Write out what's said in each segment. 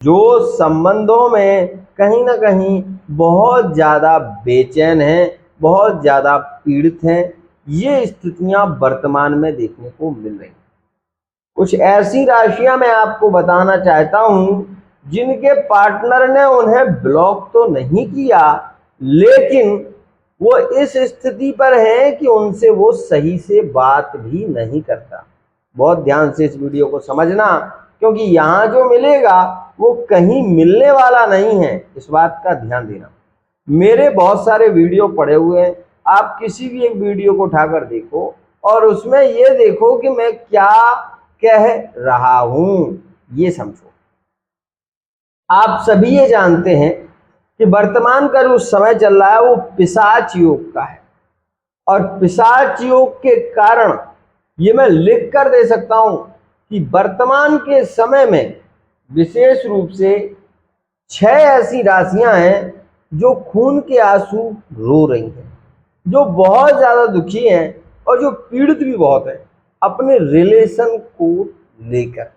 जो संबंधों में कहीं ना कहीं बहुत ज़्यादा बेचैन हैं, बहुत ज़्यादा पीड़ित हैं, ये स्थितियां वर्तमान में देखने को मिल रही हैं। कुछ ऐसी राशियां मैं आपको बताना चाहता हूं जिनके पार्टनर ने उन्हें ब्लॉक तो नहीं किया, लेकिन वो इस स्थिति पर हैं कि उनसे वो सही से बात भी नहीं करता। बहुत ध्यान से इस वीडियो को समझना, क्योंकि यहाँ जो मिलेगा वो कहीं मिलने वाला नहीं है, इस बात का ध्यान देना। मेरे बहुत सारे वीडियो पड़े हुए हैं, आप किसी भी एक वीडियो को उठाकर देखो और उसमें ये देखो कि मैं क्या कह रहा हूं, ये समझो। आप सभी ये जानते हैं कि वर्तमान का जो समय चल रहा है वो पिशाच योग का है, और पिशाच योग के कारण ये मैं लिख कर दे सकता हूं कि वर्तमान के समय में विशेष रूप से 6 ऐसी राशियां हैं जो खून के आंसू रो रही हैं, जो बहुत ज्यादा दुखी हैं और जो पीड़ित भी बहुत है अपने रिलेशन को लेकर।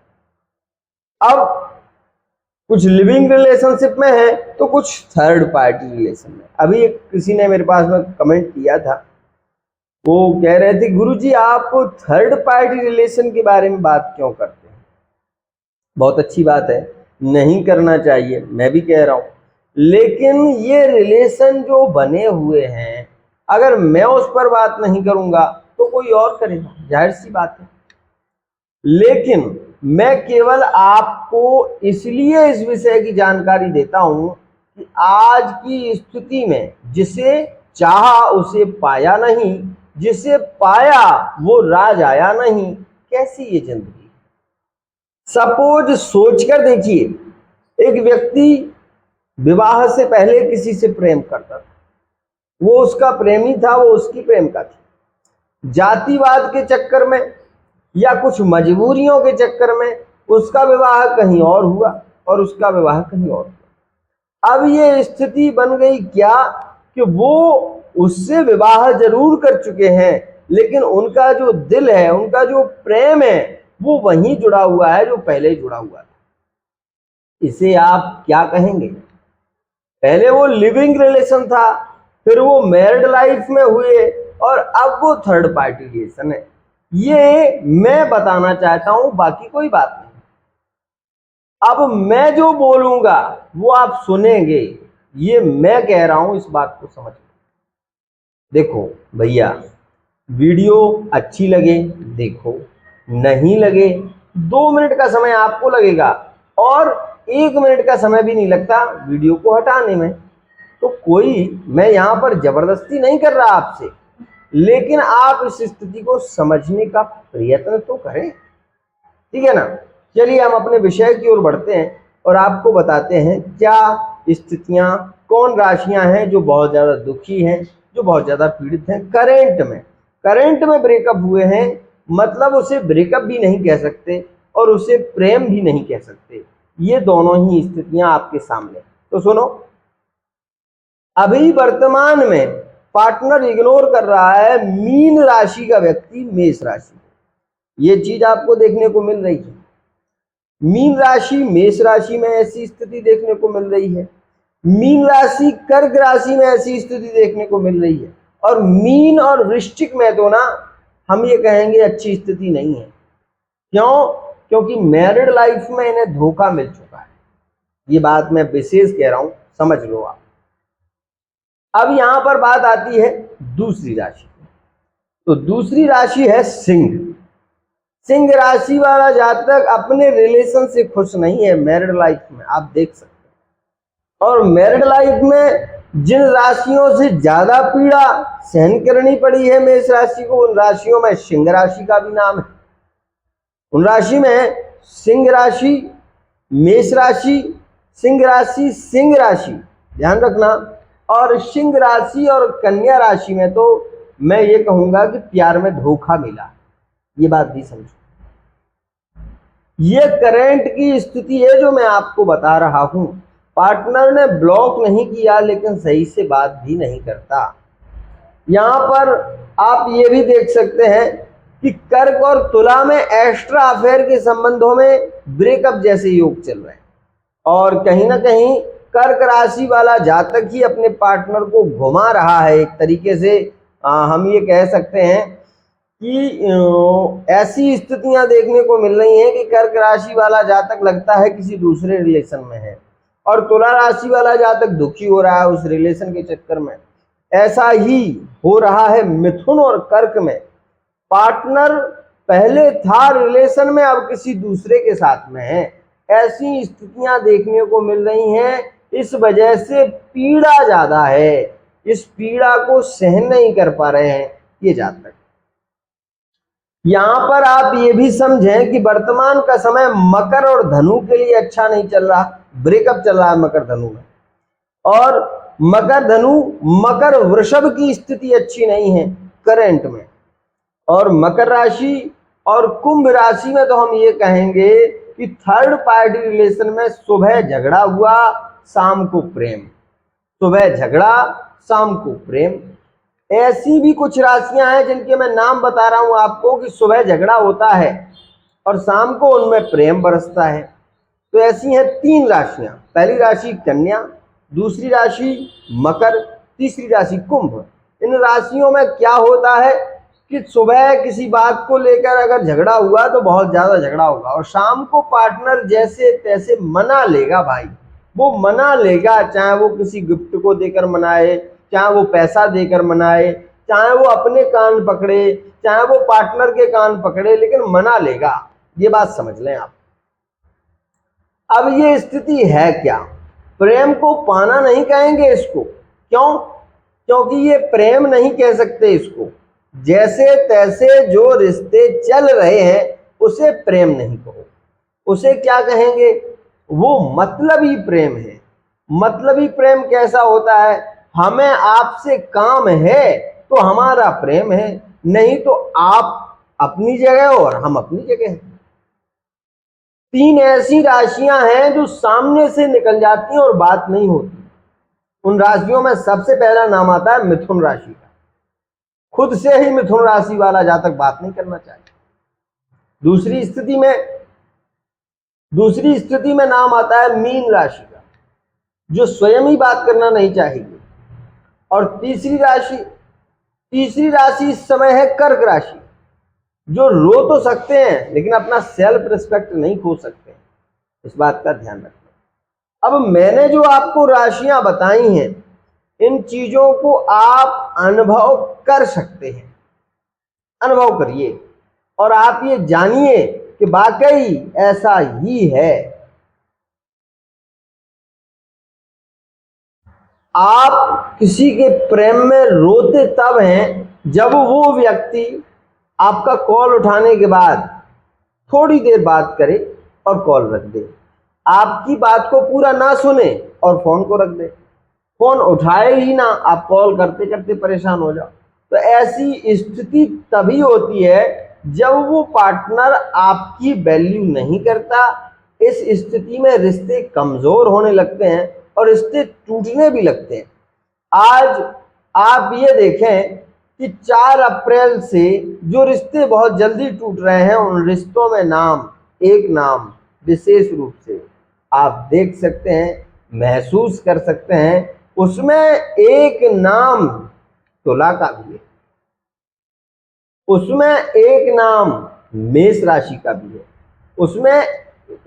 अब कुछ लिविंग रिलेशनशिप में है तो कुछ थर्ड पार्टी रिलेशन में। अभी एक किसी ने मेरे पास में कमेंट किया था, वो कह रहे थे गुरुजी आप थर्ड पार्टी रिलेशन के बारे में बात क्यों करते हैं। बहुत अच्छी बात है, नहीं करना चाहिए, मैं भी कह रहा हूं, लेकिन ये रिलेशन जो बने हुए हैं अगर मैं उस पर बात नहीं करूंगा तो कोई और करेगा, जाहिर सी बात है। लेकिन मैं केवल आपको इसलिए इस विषय की जानकारी देता हूं कि आज की स्थिति में जिसे चाहा उसे पाया नहीं, जिसे पाया वो राज आया नहीं, कैसी ये जिंदगी। सपोज सोचकर देखिए, एक व्यक्ति विवाह से पहले किसी से प्रेम करता था, वो उसका प्रेमी था, वो उसकी प्रेमिका थी। जातिवाद के चक्कर में या कुछ मजबूरियों के चक्कर में उसका विवाह कहीं और हुआ और उसका विवाह कहीं और हुआ। अब ये स्थिति बन गई क्या कि वो उससे विवाह जरूर कर चुके हैं, लेकिन उनका जो दिल है, उनका जो प्रेम है, वो वहीं जुड़ा हुआ है जो पहले जुड़ा हुआ था। इसे आप क्या कहेंगे? पहले वो लिविंग रिलेशन था, फिर वो मैरिड लाइफ में हुए और अब वो थर्ड पार्टी रिलेशन है। ये मैं बताना चाहता हूं, बाकी कोई बात नहीं। अब मैं जो बोलूंगा वो आप सुनेंगे, ये मैं कह रहा हूं, इस बात को समझ। देखो भैया, वीडियो अच्छी लगे देखो, नहीं लगे 2 मिनट का समय आपको लगेगा और 1 मिनट का समय भी नहीं लगता वीडियो को हटाने में। तो कोई, मैं यहां पर जबरदस्ती नहीं कर रहा आपसे, लेकिन आप इस स्थिति को समझने का प्रयत्न तो करें, ठीक है ना। चलिए हम अपने विषय की ओर बढ़ते हैं और आपको बताते हैं क्या स्थितियां, कौन राशियां हैं जो बहुत ज्यादा दुखी हैं, जो बहुत ज्यादा पीड़ित हैं। करंट में ब्रेकअप हुए हैं, मतलब उसे ब्रेकअप भी नहीं कह सकते और उसे प्रेम भी नहीं कह सकते। ये दोनों ही स्थितियां आपके सामने। तो सुनो, अभी वर्तमान में पार्टनर इग्नोर कर रहा है मीन राशि का व्यक्ति मेष राशि, ये चीज आपको देखने को मिल रही है। मीन राशि मेष राशि में ऐसी स्थिति देखने को मिल रही है, मीन राशि कर्क राशि में ऐसी स्थिति देखने को मिल रही है, और मीन और वृश्चिक में तो ना हम ये कहेंगे अच्छी स्थिति नहीं है। क्यों? क्योंकि मैरिड लाइफ में इन्हें धोखा मिल चुका है। ये बात मैं विशेष कह रहा हूं, समझ लो आप। अब यहां पर बात आती है दूसरी राशि। तो दूसरी राशि है सिंह। सिंह राशि वाला जातक अपने रिलेशन से खुश नहीं है मैरिड लाइफ में, आप देख सकते हैं। और मैरिड लाइफ में जिन राशियों से ज्यादा पीड़ा सहन करनी पड़ी है मेष राशि को, उन राशियों में सिंह राशि का भी नाम है। उन राशि में सिंह राशि, मेष राशि, सिंह राशि, सिंह राशि, ध्यान रखना। और सिंह राशि और कन्या राशि में तो मैं ये कहूंगा कि प्यार में धोखा मिला, ये बात भी समझो। ये करंट की स्थिति है जो मैं आपको बता रहा हूं। पार्टनर ने ब्लॉक नहीं किया, लेकिन सही से बात भी नहीं करता। यहां पर आप ये भी देख सकते हैं कि कर्क और तुला में एक्स्ट्रा अफेयर के संबंधों में ब्रेकअप जैसे योग चल रहे हैं। और कहीं ना कहीं कर्क राशि वाला जातक ही अपने पार्टनर को घुमा रहा है। एक तरीके से हम ये कह सकते हैं कि ऐसी स्थितियां देखने को मिल रही हैं कि कर्क राशि वाला जातक लगता है किसी दूसरे रिलेशन में है और तुला राशि वाला जातक दुखी हो रहा है उस रिलेशन के चक्कर में। ऐसा ही हो रहा है मिथुन और कर्क में। पार्टनर पहले था रिलेशन में, अब किसी दूसरे के साथ में है। ऐसी स्थितियां देखने को मिल रही हैं। इस वजह से पीड़ा ज्यादा है, इस पीड़ा को सहन नहीं कर पा रहे हैं ये जातक। यहां पर आप ये भी समझें कि वर्तमान का समय मकर और धनु के लिए अच्छा नहीं चल रहा, ब्रेकअप चल रहा है मकर धनु में। और मकर धनु मकर वृषभ की स्थिति अच्छी नहीं है करंट में। और मकर राशि और कुंभ राशि में तो हम ये कहेंगे कि थर्ड पार्टी रिलेशन में सुबह झगड़ा हुआ, शाम को प्रेम, सुबह झगड़ा शाम को प्रेम। ऐसी भी कुछ राशियां हैं जिनके मैं नाम बता रहा हूं आपको कि सुबह झगड़ा होता है और शाम को उनमें प्रेम बरसता है। तो ऐसी हैं 3 राशियां। पहली राशि कन्या, दूसरी राशि मकर, तीसरी राशि कुंभ। इन राशियों में क्या होता है कि सुबह किसी बात को लेकर अगर झगड़ा हुआ तो बहुत ज्यादा झगड़ा होगा और शाम को पार्टनर जैसे तैसे मना लेगा भाई, वो मना लेगा। चाहे वो किसी गिफ्ट को देकर मनाए, चाहे वो पैसा देकर मनाए, चाहे वो अपने कान पकड़े, चाहे वो पार्टनर के कान पकड़े, लेकिन मना लेगा। ये बात समझ लें आप। अब ये स्थिति है क्या? प्रेम को पाना नहीं कहेंगे इसको। क्यों? क्योंकि ये प्रेम नहीं कह सकते इसको। जैसे तैसे जो रिश्ते चल रहे हैं उसे प्रेम नहीं कहो, उसे क्या कहेंगे? वो मतलबी प्रेम है। मतलबी प्रेम कैसा होता है? हमें आपसे काम है तो हमारा प्रेम है, नहीं तो आप अपनी जगह और हम अपनी जगह हैं। 3 ऐसी राशियां हैं जो सामने से निकल जाती हैं और बात नहीं होती। उन राशियों में सबसे पहला नाम आता है मिथुन राशि का। खुद से ही मिथुन राशि वाला जातक बात नहीं करना चाहिए। दूसरी स्थिति में नाम आता है मीन राशि का, जो स्वयं ही बात करना नहीं चाहेगी। और तीसरी राशि इस समय है कर्क राशि, जो रो तो सकते हैं लेकिन अपना सेल्फ रिस्पेक्ट नहीं खो सकते। इस बात का ध्यान रखना। अब मैंने जो आपको राशियां बताई हैं, इन चीजों को आप अनुभव कर सकते हैं। अनुभव करिए और आप ये जानिए कि वाकई ऐसा ही है। आप किसी के प्रेम में रोते तब हैं जब वो व्यक्ति आपका कॉल उठाने के बाद थोड़ी देर बात करे और कॉल रख दे, आपकी बात को पूरा ना सुने और फोन को रख दे, फोन उठाए ही ना, आप कॉल करते करते परेशान हो जाओ। तो ऐसी स्थिति तभी होती है जब वो पार्टनर आपकी वैल्यू नहीं करता। इस स्थिति में रिश्ते कमजोर होने लगते हैं और रिश्ते टूटने भी लगते हैं। आज आप ये देखें कि 4 अप्रैल से जो रिश्ते बहुत जल्दी टूट रहे हैं, उन रिश्तों में एक नाम विशेष रूप से आप देख सकते हैं, महसूस कर सकते हैं। उसमें एक नाम तुला का भी है, उसमें एक नाम मेष राशि का भी है। उसमें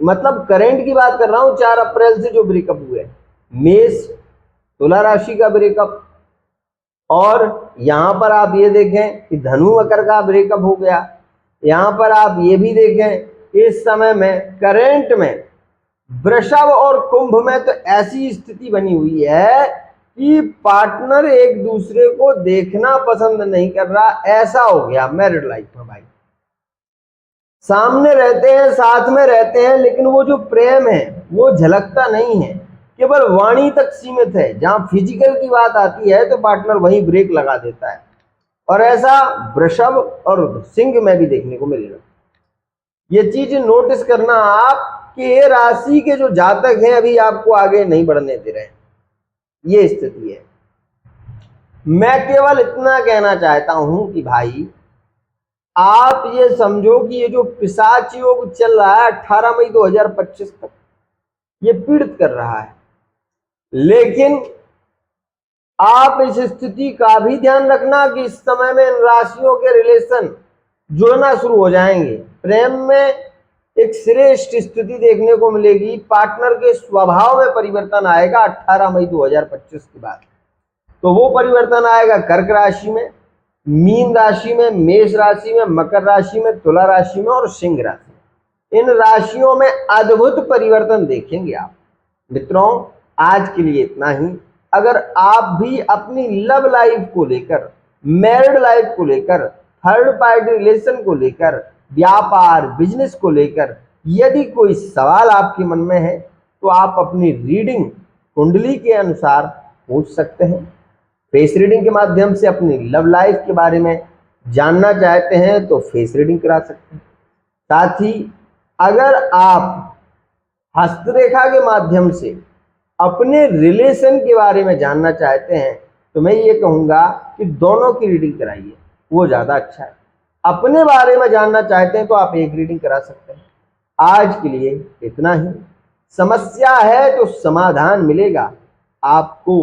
मतलब करंट की बात कर रहा हूं, 4 अप्रैल से जो ब्रेकअप हुए, मेष तुला राशि का ब्रेकअप। और यहां पर आप ये देखें कि धनु मकर का ब्रेकअप हो गया। यहां पर आप ये भी देखें इस समय में करंट में वृषभ और कुंभ में तो ऐसी स्थिति बनी हुई है कि पार्टनर एक दूसरे को देखना पसंद नहीं कर रहा। ऐसा हो गया मैरिड लाइफ में भाई, सामने रहते हैं, साथ में रहते हैं, लेकिन वो जो प्रेम है वो झलकता नहीं है, केवल वाणी तक सीमित है। जहां फिजिकल की बात आती है तो पार्टनर वहीं ब्रेक लगा देता है। और ऐसा वृषभ और सिंह में भी देखने को मिलेगा। ये चीज नोटिस करना आप कि ये राशि के जो जातक हैं अभी आपको आगे नहीं बढ़ने दे रहे हैं, ये स्थिति है। मैं केवल इतना कहना चाहता हूं कि भाई आप ये समझो कि ये जो पिशाच योग चल रहा है 18 मई 2025 तक, ये पीड़ित कर रहा है। लेकिन आप इस स्थिति का भी ध्यान रखना कि इस समय में इन राशियों के रिलेशन जुड़ना शुरू हो जाएंगे। प्रेम में एक श्रेष्ठ स्थिति देखने को मिलेगी। पार्टनर के स्वभाव में परिवर्तन आएगा 18 मई 2025 के बाद। तो वो परिवर्तन आएगा कर्क राशि में, मीन राशि में, मेष राशि में, मकर राशि में, तुला राशि में और सिंह राशि में। इन राशियों में अद्भुत परिवर्तन देखेंगे आप। मित्रों, आज के लिए इतना ही। अगर आप भी अपनी लव लाइफ को लेकर, मैरिड लाइफ को लेकर, थर्ड पार्टी रिलेशन को लेकर, व्यापार बिजनेस को लेकर यदि कोई सवाल आपके मन में है तो आप अपनी रीडिंग कुंडली के अनुसार पूछ सकते हैं। फेस रीडिंग के माध्यम से अपनी लव लाइफ के बारे में जानना चाहते हैं तो फेस रीडिंग करा सकते हैं। साथ ही अगर आप हस्तरेखा के माध्यम से अपने रिलेशन के बारे में जानना चाहते हैं तो मैं ये कहूँगा कि दोनों की रीडिंग कराइए, वो ज़्यादा अच्छा है। अपने बारे में जानना चाहते हैं तो आप एक रीडिंग करा सकते हैं। आज के लिए इतना ही। समस्या है तो समाधान मिलेगा आपको।